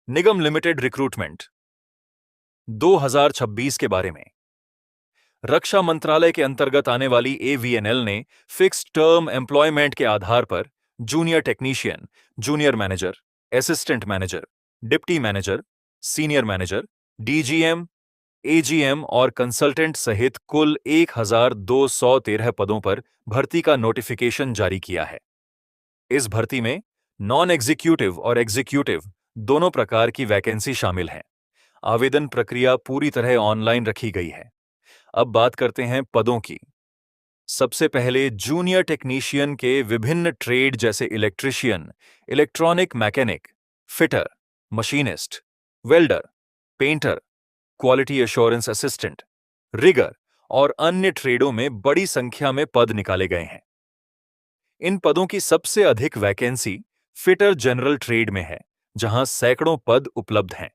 निगम limited recruitment 2026 के बारे में। रक्षा मंत्रालय के अंतर्गत आने वाली एवीएनएल ने फिक्स्ड टर्म एम्प्लॉयमेंट के आधार पर junior technician, junior manager, assistant manager, deputy manager, senior manager, DGM, AGM और कंसल्टेंट सहित कुल 1213 पदों पर भर्ती का नोटिफिकेशन जारी किया है। इस भर्ती में नॉन एग्जीक्यूटिव और एग्जीक्यूटिव दोनों प्रकार की वैकेंसी शामिल हैं। आवेदन प्रक्रिया पूरी तरह ऑनलाइन रखी गई है। अब बात करते हैं पदों की। सबसे पहले जूनियर टेक्नीशियन के विभिन्न ट्रेड जैसे electrician, electronic mechanic, fitter, machinist, welder, painter, quality assurance assistant, rigger और अन्य ट्रेडों में बड़ी संख्या में पद निकाले गए हैं। इन पदों की सबसे अधिक वैकेंसी फिटर जनरल ट्रेड में है, जहां सैकड़ों पद उपलब्ध हैं।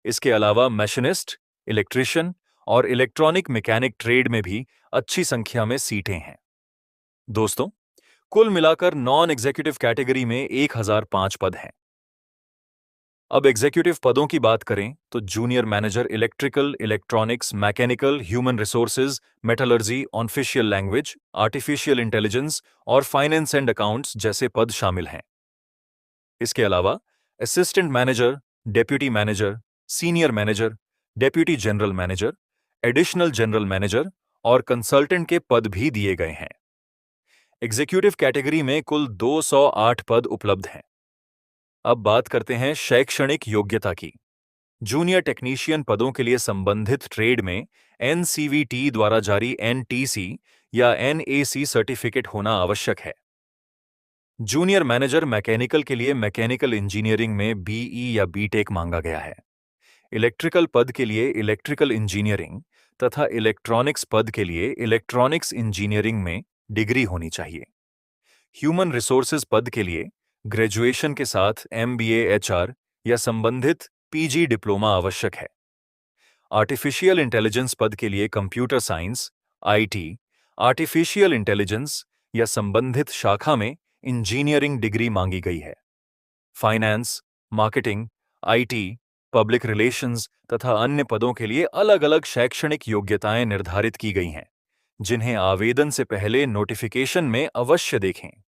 इसके अलावा मशीनिस्ट, इलेक्ट्रिशियन और इलेक्ट्रॉनिक मैकेनिक ट्रेड में भी अच्छी संख्या में सीटें हैं। दोस्तों, कुल मिलाकर नॉन एग्जीक्यूटिव कैटेगरी में 1005 पद हैं। अब एग्जीक्यूटिव पदों की बात करें तो junior manager electrical, electronics, mechanical, human resources, metallurgy, official language, artificial intelligence और फाइनेंस एंड अकाउंट्स जैसे पद शामिल हैं। इसके अलावा assistant manager, deputy manager, senior manager, deputy general manager, additional general manager और कंसल्टेंट के पद भी दिए गए हैं। एग्जीक्यूटिव कैटेगरी में कुल 208 पद उपलब्ध हैं। अब बात करते हैं शैक्षणिक योग्यता की। जूनियर टेक्नीशियन पदों के लिए संबंधित ट्रेड में एनसीवीटी द्वारा जारी एनटीसी या एनएसी सर्टिफिकेट होना आवश्यक है। जूनियर मैनेजर मैकेनिकल के लिए मैकेनिकल इंजीनियरिंग में बीई या बीटेक मांगा गया है। इलेक्ट्रिकल पद के लिए इलेक्ट्रिकल इंजीनियरिंग तथा इलेक्ट्रॉनिक्स पद के लिए इलेक्ट्रॉनिक्स इंजीनियरिंग में डिग्री होनी चाहिए। ह्यूमन रिसोर्सेज पद के लिए ग्रेजुएशन के साथ एमबीए एचआर या संबंधित पीजी डिप्लोमा आवश्यक है। आर्टिफिशियल इंटेलिजेंस पद के लिए computer science, IT, artificial intelligence या संबंधित शाखा में इंजीनियरिंग डिग्री मांगी गई है। Finance, marketing, IT, public relations तथा अन्य पदों के लिए अलग-अलग शैक्षणिक योग्यताएं निर्धारित की गई हैं, जिन्हें आवेदन से पहले नोटिफिकेशन में अवश्य देखें।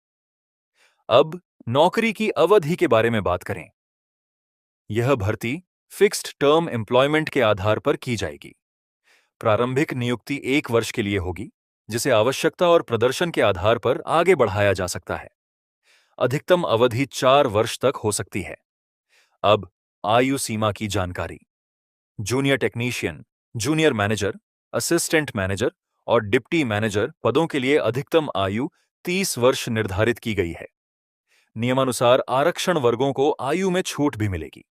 अब नौकरी की अवधि के बारे में बात करें। यह भर्ती फिक्स्ड टर्म एम्प्लॉयमेंट के आधार पर की जाएगी। प्रारंभिक नियुक्ति 1 वर्ष के लिए होगी, जिसे आवश्यकता और प्रदर्शन के आधार पर आगे बढ़ाया जा सकता है। अधिकतम अवधि 4 वर्ष तक हो सकती है। अब आयु सीमा की जानकारी। Junior technician, junior manager, assistant manager और डिप्टी मैनेजर पदों के लिए अधिकतम आयु 30 वर्ष निर्धारित की गई है। नियमानुसार आरक्षण वर्गों को आयु में छूट भी मिलेगी।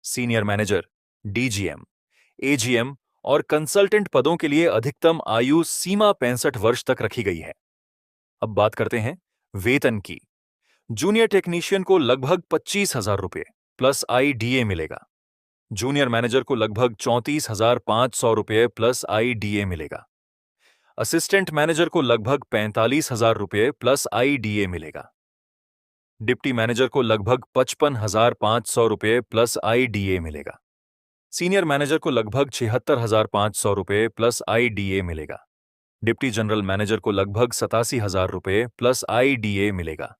सीनियर मैनेजर, डीजीएम, एजीएम और कंसल्टेंट पदों के लिए अधिकतम आयु सीमा 65 वर्ष तक रखी गई है। अब बात करते हैं वेतन की। जूनियर टेक्नीशियन को लगभग 25,000 रुपये प्लस आईडीए मिलेगा। जूनियर मैनेजर को लगभग 34,500 रुपये प्लस आईडीए मिलेगा। असिस्टेंट मैनेजर को लगभग 45,000 रुपये प्लस आईडीए मिलेगा। डिप्टी मैनेजर को लगभग 55,500 रुपये प्लस आईडीए मिलेगा। सीनियर मैनेजर को लगभग 76,500 रुपये प्लस आईडीए मिलेगा। डिप्टी जनरल मैनेजर को लगभग 87,000 रुपये प्लस आईडीए मिलेगा।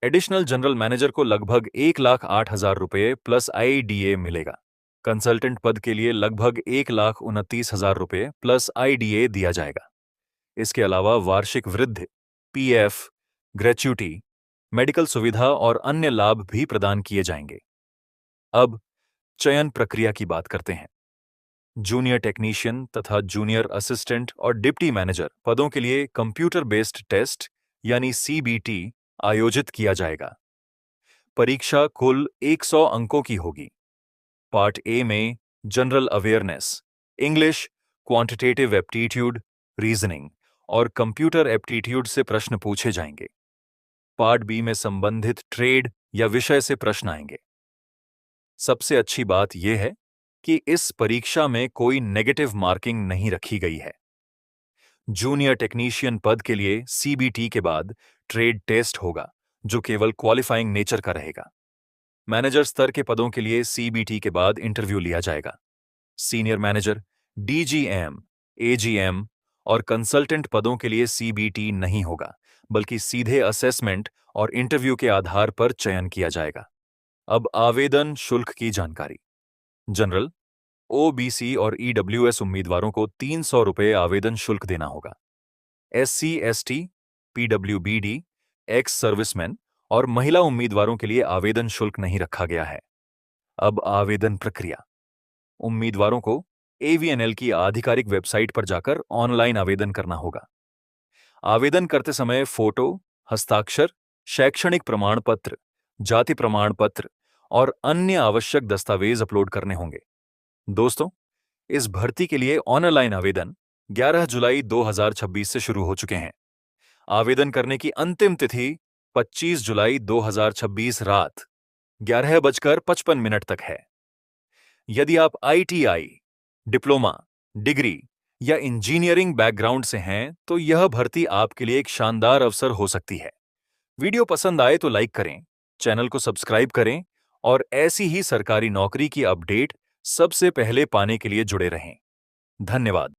एडिशनल जनरल मैनेजर को लगभग 1,08,000 रुपये प्लस आईडीए मिलेगा। कंसल्टेंट पद के लिए लगभग 1,29,000 रुपये प्लस आईडीए दिया जाएगा। इसके अलावा वार्षिक वृद्धि, पीएफ, ग्रेच्युटी, मेडिकल सुविधा और अन्य लाभ भी प्रदान किए जाएंगे। अब चयन प्रक्रिया की बात करते हैं। जूनियर टेक्नीशियन तथा जूनियर असिस्टेंट और डिप्टी मैनेजर पदों के लिए कंप्यूटर बेस्ड टेस्ट यानी सीबीटी आयोजित किया जाएगा। परीक्षा कुल 100 अंकों की होगी। पार्ट ए में general awareness, English, quantitative aptitude, reasoning और कंप्यूटर एप्टीट्यूड से प्रश्न पूछे जाएंगे। पार्ट बी में संबंधित ट्रेड या विषय से प्रश्न आएंगे। सबसे अच्छी बात यह है कि इस परीक्षा में कोई नेगेटिव मार्किंग नहीं रखी गई है। जूनियर टेक्नीशियन पद के लिए सीबीटी के बाद ट्रेड टेस्ट होगा, जो केवल क्वालिफाइंग नेचर का रहेगा। मैनेजर स्तर के पदों के लिए सीबीटी के बाद इंटरव्यू लिया जाएगा। सीनियर मैनेजर, डीजीएम, एजीएम और कंसल्टेंट पदों के लिए सीबीटी नहीं होगा, बल्कि सीधे असेसमेंट और इंटरव्यू के आधार पर चयन किया जाएगा। अब आवेदन शुल्क की जानकारी। जनरल, ओबीसी और ईडब्ल्यूएस उम्मीदवारों को 300 रुपये आवेदन शुल्क देना होगा। SC, ST, PWBD, ex serviceman और महिला उम्मीदवारों के लिए आवेदन शुल्क नहीं रखा गया है। अब आवेदन प्रक्रिया। उम्मीदवारों को एवीएनएल की आधिकारिक वेबसाइट पर जाकर ऑनलाइन आवेदन करना होगा। आवेदन करते समय फोटो, हस्ताक्षर, शैक्षणिक प्रमाण पत्र, जाति प्रमाण पत्र और अन्य आवश्यक दस्तावेज अपलोड करने होंगे। दोस्तों, इस भर्ती के लिए ऑनलाइन आवेदन 11 जुलाई 2026 से शुरू हो चुके हैं। आवेदन करने की अंतिम तिथि 25 जुलाई 2026 रात 11:55 तक है। यदि आप आईटीआई, डिप्लोमा, डिग्री या इंजीनियरिंग बैकग्राउंड से हैं, तो यह भर्ती आपके लिए एक शानदार अवसर हो सकती है। वीडियो पसंद आए तो लाइक करें, चैनल को सब्सक्राइब करें और ऐसी ही सरकारी नौकरी की अपडेट सबसे पहले पाने के लिए जुड़े रहें। धन्यवाद।